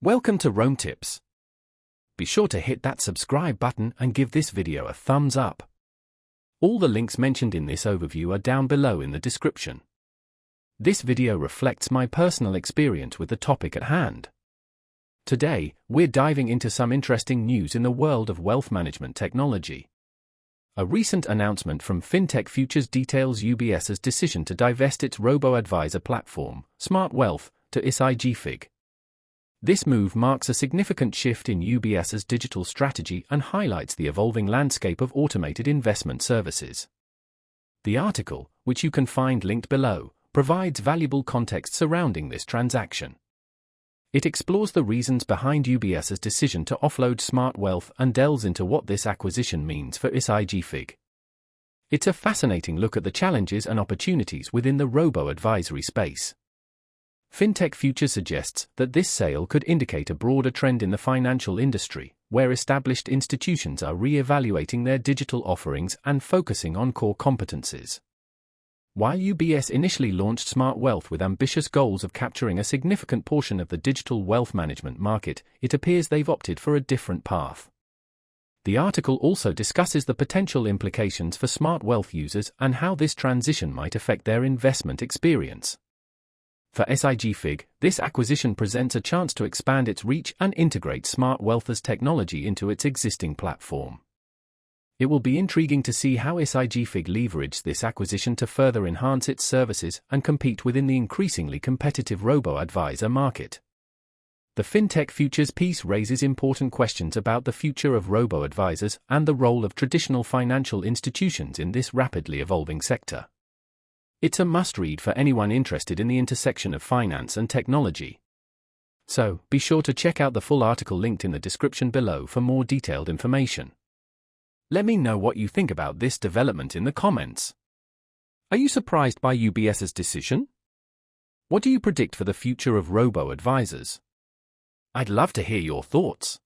Welcome to Rome Tips. Be sure to hit that subscribe button and give this video a thumbs up. All the links mentioned in this overview are down below in the description. This video reflects my personal experience with the topic at hand. Today, we're diving into some interesting news in the world of wealth management technology. A recent announcement from FinTech Futures details UBS's decision to divest its robo-advisor platform, SmartWealth, to SIG. This move marks a significant shift in UBS's digital strategy and highlights the evolving landscape of automated investment services. The article, which you can find linked below, provides valuable context surrounding this transaction. It explores the reasons behind UBS's decision to offload SmartWealth and delves into what this acquisition means for SIG. It's a fascinating look at the challenges and opportunities within the robo-advisory space. FinTech Futures suggests that this sale could indicate a broader trend in the financial industry, where established institutions are re-evaluating their digital offerings and focusing on core competencies. While UBS initially launched SmartWealth with ambitious goals of capturing a significant portion of the digital wealth management market, it appears they've opted for a different path. The article also discusses the potential implications for SmartWealth users and how this transition might affect their investment experience. For SIG, this acquisition presents a chance to expand its reach and integrate SmartWealth's technology into its existing platform. It will be intriguing to see how SIG leverage this acquisition to further enhance its services and compete within the increasingly competitive robo-advisor market. The FinTech Futures piece raises important questions about the future of robo-advisors and the role of traditional financial institutions in this rapidly evolving sector. It's a must-read for anyone interested in the intersection of finance and technology. So, be sure to check out the full article linked in the description below for more detailed information. Let me know what you think about this development in the comments. Are you surprised by UBS's decision? What do you predict for the future of robo-advisors? I'd love to hear your thoughts.